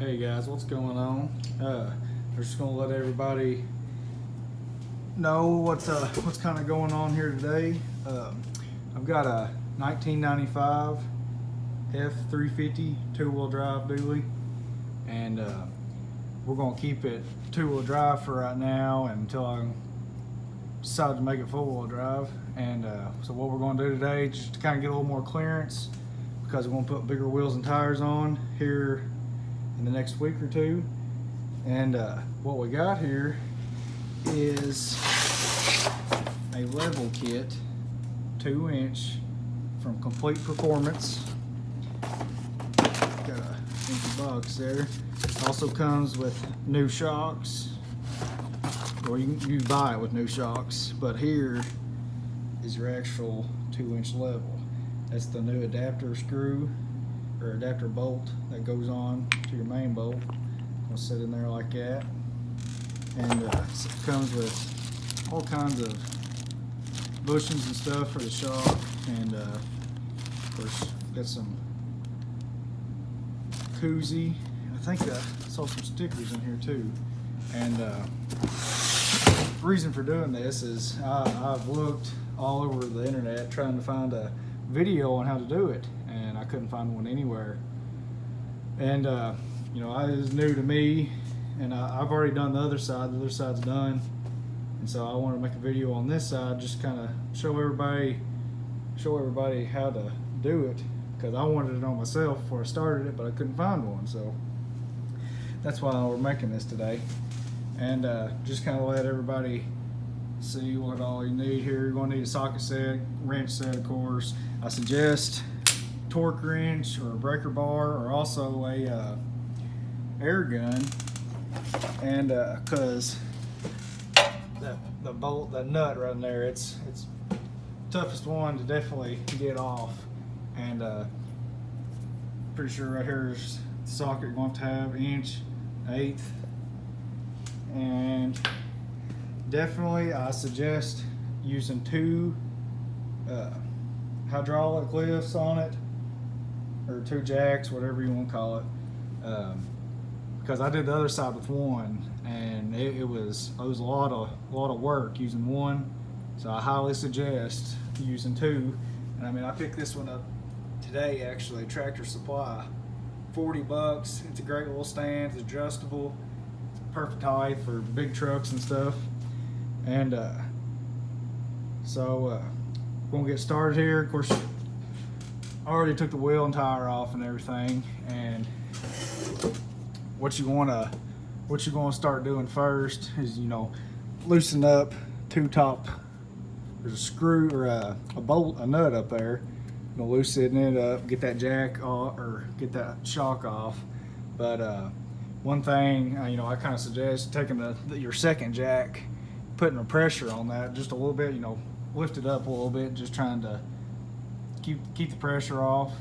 Hey guys, what's going on? I'm just gonna let everybody know what's kind of going on here today. I've got a 1995 F350 two-wheel drive dually, and we're gonna keep it two-wheel drive for right now until I decide to make it four-wheel drive. And so what we're gonna do today, just to kind of get a little more clearance, because we're gonna put bigger wheels and tires on here in the next week or two. And what we got here is a level kit, 2-inch from Complete Performance. Got a empty box there. Also comes with new shocks, or you buy it with new shocks, but here is your actual 2-inch level. That's the new adapter screw or adapter bolt that goes on to your main bolt. It'll sit in there like that, and it comes with all kinds of bushings and stuff for the shock, and of course got some koozie. I think I saw some stickers in here too. And the reason for doing this is I've looked all over the internet trying to find a video on how to do it, and I couldn't find one anywhere. And you know, it was new to me, and I've already done the other side. The other side's done, and so I want to make a video on this side, just kind of show everybody how to do it, because I wanted it on myself before I started it, but I couldn't find one. So that's why we're making this today, and just kind of let everybody see what all you need here. You're going to need a socket set, wrench set, of course. I suggest torque wrench or a breaker bar, or also a air gun, and because the bolt, that nut right in there, it's toughest one to definitely get off. And pretty sure right here is the socket you're going to have, 1/8". And definitely I suggest using 2 hydraulic lifts on it, or 2 jacks, whatever you want to call it, because I did the other side with 1, and it was a lot of work using 1. So I highly suggest using 2. And I mean, I picked this one up today, actually, Tractor Supply, $40. It's a great little stand. It's adjustable. It's perfect height for big trucks and stuff. And so we're gonna get started here. Of course, I already took the wheel and tire off and everything. And what you're gonna start doing first is, you know, loosen up 2 top. There's a screw or a bolt, a nut up there. You're gonna loosen it up, get that jack off, or get that shock off. But one thing, you know, I kind of suggest taking your second jack, putting a pressure on that just a little bit, you know, lift it up a little bit, just trying to keep the pressure off.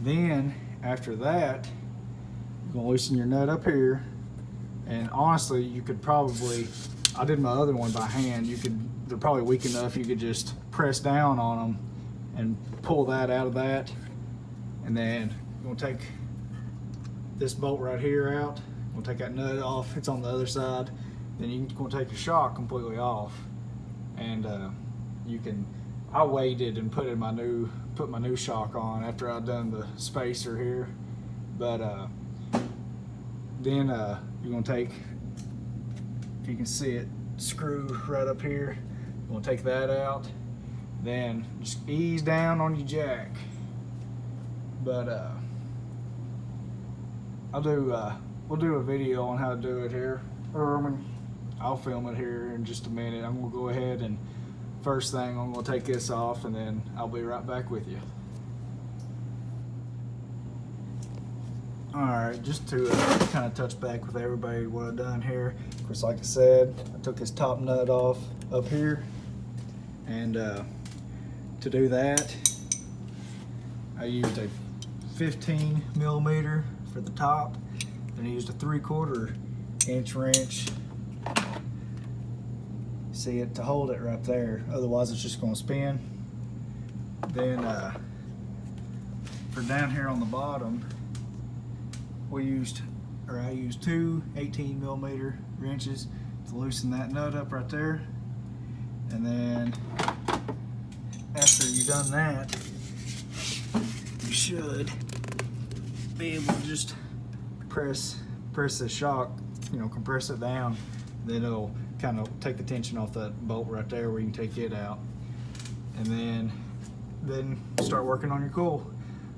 Then after that, you're gonna loosen your nut up here. And honestly, you could probably, I did my other one by hand, they're probably weak enough, you could just press down on them and pull that out of that. And then you're gonna take this bolt right here out, we'll take that nut off, it's on the other side. Then you're gonna take your shock completely off. And I waited and put my new shock on after I'd done the spacer here. But then you're gonna take, if you can see it, screw right up here. You're gonna take that out. Then just ease down on your jack. But we'll do a video on how to do it here. I'll film it here in just a minute. I'm gonna go ahead and first thing I'm gonna take this off, and then I'll be right back with you. Alright, just to kind of touch back with everybody what I've done here. Of course, like I said, I took this top nut off up here, and to do that, I used a 15mm for the top, then I used a 3/4 inch wrench, see it, to hold it right there, otherwise it's just going to spin. Then for down here on the bottom, we used or I use two 18mm wrenches to loosen that nut up right there. And then after you've done that, you should be able to just press the shock, you know, compress it down. Then it'll kind of take the tension off that bolt right there where you can take it out. And then start working on your coil.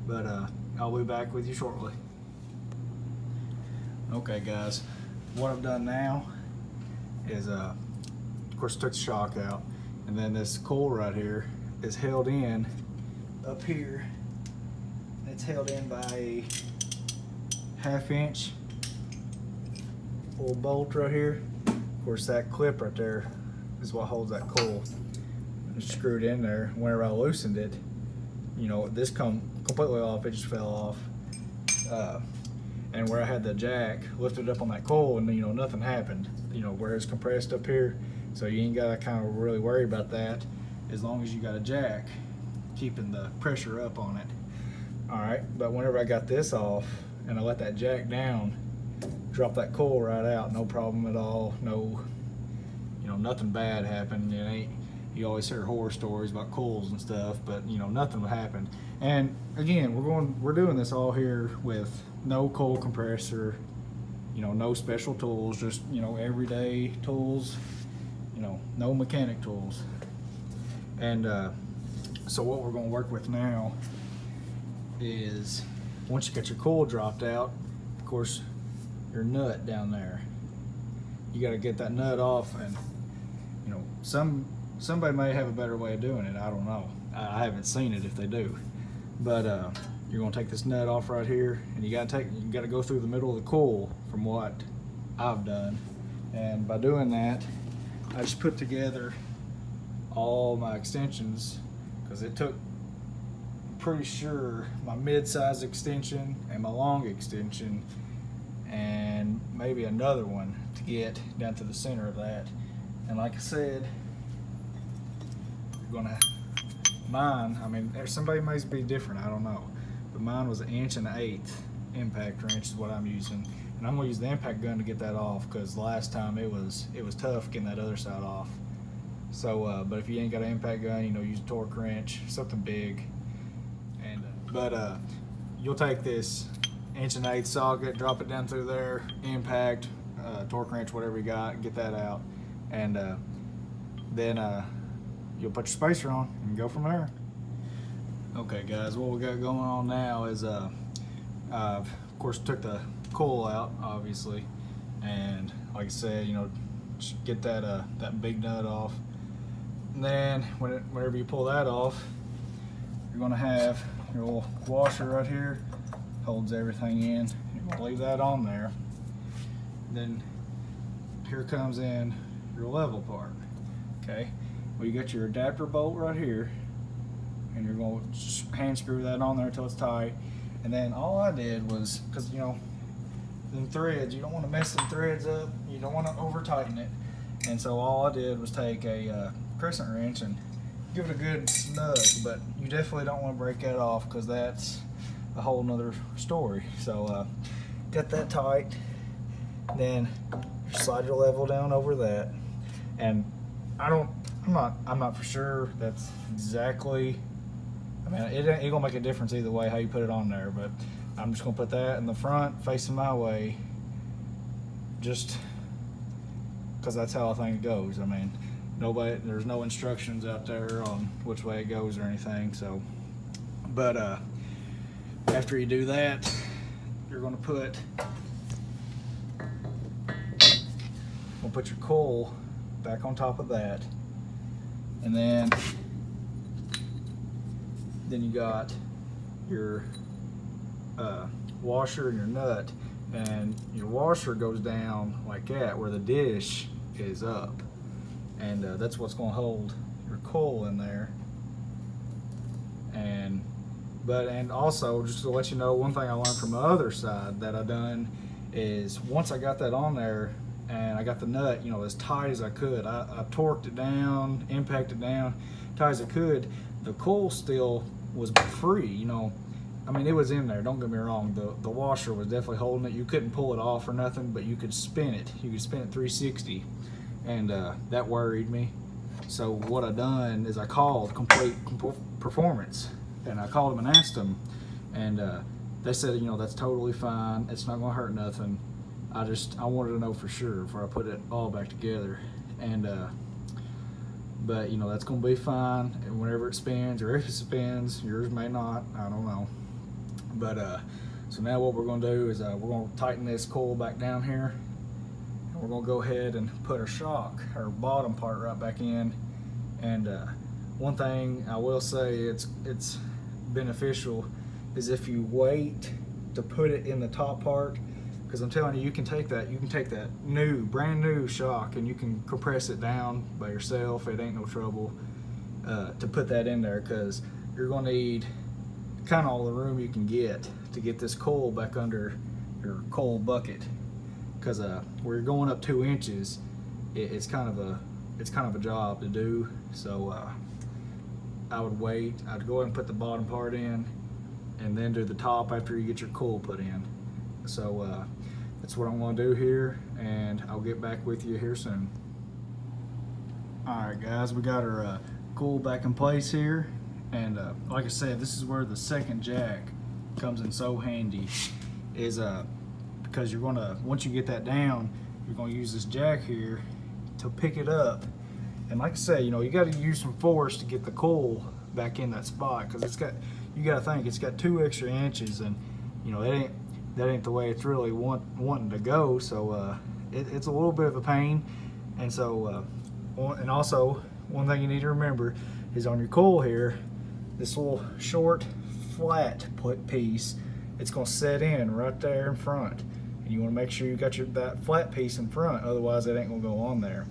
But I'll be back with you shortly. Okay guys, what I've done now is of course took the shock out, and then this coil right here is held in up here. It's held in by a 1/2 inch little bolt right here. Of course that clip right there is what holds that coil. It's screwed in there. Whenever I loosened it, you know, this come completely off, it just fell off. And where I had the jack lifted up on that coil, and you know, nothing happened, you know, where it's compressed up here. So you ain't gotta kind of really worry about that as long as you got a jack keeping the pressure up on it. All right, but whenever I got this off and I let that jack down, drop that coil right out, no problem at all. No, you know, nothing bad happened. It ain't, you always hear horror stories about coils and stuff, but you know, nothing happened. And again, we're doing this all here with no coil compressor, you know, no special tools, just, you know, everyday tools, you know, no mechanic tools. And so what we're going to work with now is, once you get your coil dropped out, of course, your nut down there, you got to get that nut off. And you know, somebody may have a better way of doing it. I don't know. I haven't seen it if they do. But you're gonna take this nut off right here, and you gotta go through the middle of the coil from what I've done. And by doing that, I just put together all my extensions, because it took, I'm pretty sure, my mid-size extension and my long extension and maybe another one to get down to the center of that. And like I said, you're gonna, mine, I mean, somebody may be different, I don't know, but mine was 1 1/8" impact wrench is what I'm using. And I'm gonna use the impact gun to get that off, because the last time it was tough getting that other side off. So but if you ain't got an impact gun, you know, use a torque wrench, something big. And but you'll take this 1 1/8" socket, drop it down through there, impact, torque wrench, whatever you got, get that out, and then you'll put your spacer on and go from there. Okay guys, what we got going on now is I've of course took the coil out, obviously, and like I said, you know, just get that big nut off. And then whenever you pull that off, you're gonna have your little washer right here, holds everything in. You're gonna leave that on there. Then here comes in your level part. Okay, well, you got your adapter bolt right here, and you're going to just hand screw that on there until it's tight. And then all I did was, because you know, them threads, you don't want to mess them threads up, you don't want to over tighten it, and so all I did was take a crescent wrench and give it a good snug, but you definitely don't want to break that off, because that's a whole nother story. So get that tight, then slide your level down over that. And I'm not for sure that's exactly, I mean, it ain't gonna make a difference either way how you put it on there, but I'm just gonna put that in the front facing my way, just because that's how I think it goes. I mean, there's no instructions out there on which way it goes or anything. So, but after you do that, you're gonna put your coil back on top of that, and then you got your washer and your nut, and your washer goes down like that where the dish is up, and that's what's going to hold your coil in there. And also, just to let you know, one thing I learned from the other side that I done is, once I got that on there and I got the nut, you know, as tight as I could, I torqued it down, impacted down tight as I could. The coil still was free, you know, I mean, it was in there, don't get me wrong. The washer was definitely holding it. You couldn't pull it off or nothing, but you could spin it. You could spin it 360, and that worried me. So what I done is I called Complete Performance, and I called them and asked them, and they said, you know, that's totally fine. It's not gonna hurt nothing. I wanted to know for sure before I put it all back together, and but you know, that's gonna be fine. And whenever it spins, or if it spins, yours may not. I don't know. But so now what we're gonna do is we're gonna tighten this coil back down here, and we're gonna go ahead and put our shock, our bottom part, right back in. And one thing I will say, it's beneficial, is if you wait to put it in the top part, because I'm telling you, you can take that brand new shock and you can compress it down by yourself. It ain't no trouble to put that in there, because you're gonna need kind of all the room you can get to get this coil back under your coil bucket, because where you're going up 2 inches, it's kind of a job to do. So I would wait. I'd go ahead and put the bottom part in, and then do the top after you get your coil put in. So that's what I'm going to do here, and I'll get back with you here soon. Alright guys, we got our coil back in place here, and like I said, this is where the second jack comes in so handy, is because you're gonna, once you get that down, you're gonna use this jack here to pick it up. And like I say, you know, you got to use some force to get the coil back in that spot, because you got to think it's got 2 extra inches, and you know, that ain't the way it's really wanting to go. So it's a little bit of a pain. And so and also, one thing you need to remember is on your coil here, this little short flat piece, it's going to set in right there in front, and you want to make sure you got that flat piece in front, otherwise it ain't going to go on there.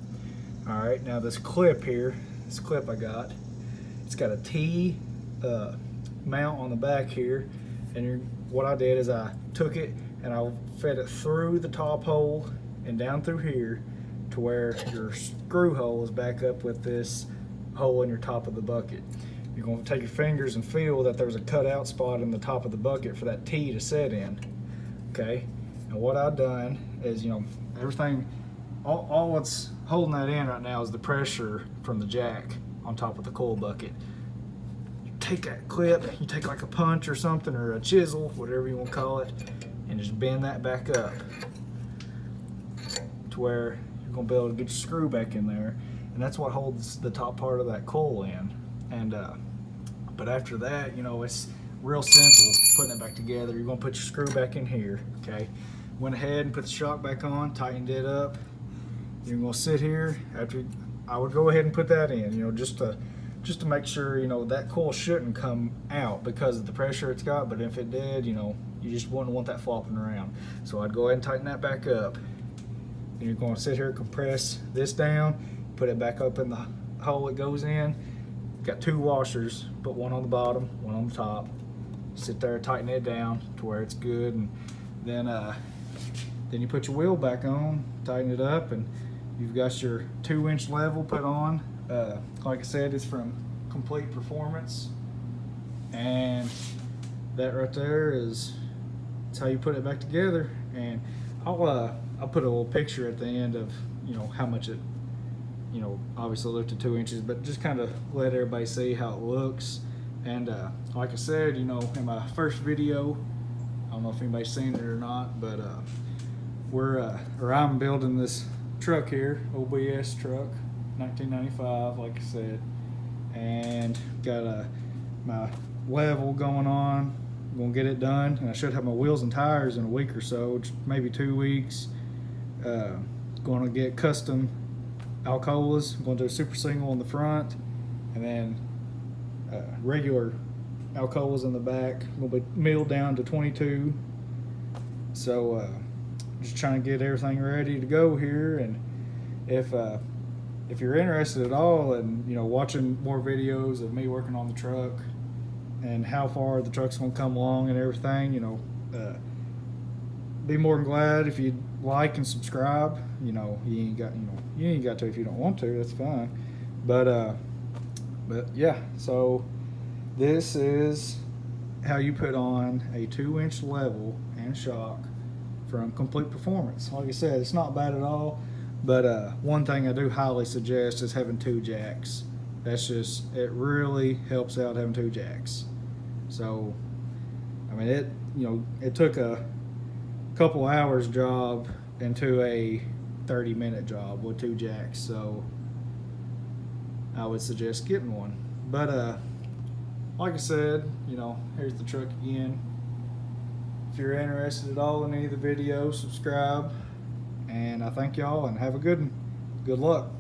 All right, now this clip here, this clip I got, it's got a T mount on the back here, and what I did is I took it and I fed it through the top hole and down through here to where your screw hole is back up with this hole in your top of the bucket. You're going to take your fingers and feel that there's a cutout spot in the top of the bucket for that T to set in. Okay, and what I've done is, you know, everything, all what's holding that in right now is the pressure from the jack on top of the coil bucket. You take that clip, you take like a punch or something, or a chisel, whatever you want to call it, and just bend that back up to where you're going to be able to get your screw back in there, and that's what holds the top part of that coil in. And but after that, you know, it's real simple putting it back together. You're going to put your screw back in here. Okay, went ahead and put the shock back on, tightened it up. You're going to sit here. After, I would go ahead and put that in, you know, just to make sure, you know, that coil shouldn't come out because of the pressure it's got, but if it did, you know, you just wouldn't want that flopping around. So I'd go ahead and tighten that back up. And you're going to sit here, compress this down, put it back up in the hole it goes in. Got 2 washers, put one on the bottom, one on the top. Sit there, tighten it down to where it's good, and then you put your wheel back on, tighten it up, and you've got your 2-inch level put on. Like I said, it's from Complete Performance, and that right there is how you put it back together. And I'll put a little picture at the end of, you know, how much it, you know, obviously lifted 2 inches, but just kind of let everybody see how it looks. And like I said, you know, in my first video, I don't know if anybody's seen it or not, but I'm building this truck here, OBS truck, 1995, like I said, and got my level going on. I'm gonna get it done, and I should have my wheels and tires in a week or so, maybe 2 weeks. Gonna get custom Alcoas. I'm going to do a super single on the front, and then regular Alcoas in the back. I'm going to be milled down to 22. So just trying to get everything ready to go here. And if you're interested at all in, you know, watching more videos of me working on the truck and how far the truck's going to come along and everything, you know, be more than glad if you'd like and subscribe. You know, you ain't got to if you don't want to. That's fine. But yeah. So this is how you put on a 2-inch level and shock from Complete Performance. Like I said, it's not bad at all, but one thing I do highly suggest is having 2 jacks. That's just, it really helps out having 2 jacks. So I mean, it took a couple hours job into a 30-minute job with 2 jacks, so I would suggest getting one. But like I said, here's the truck again. If you're interested at all in any of the videos, subscribe, and I thank y'all and have a good one. Good luck.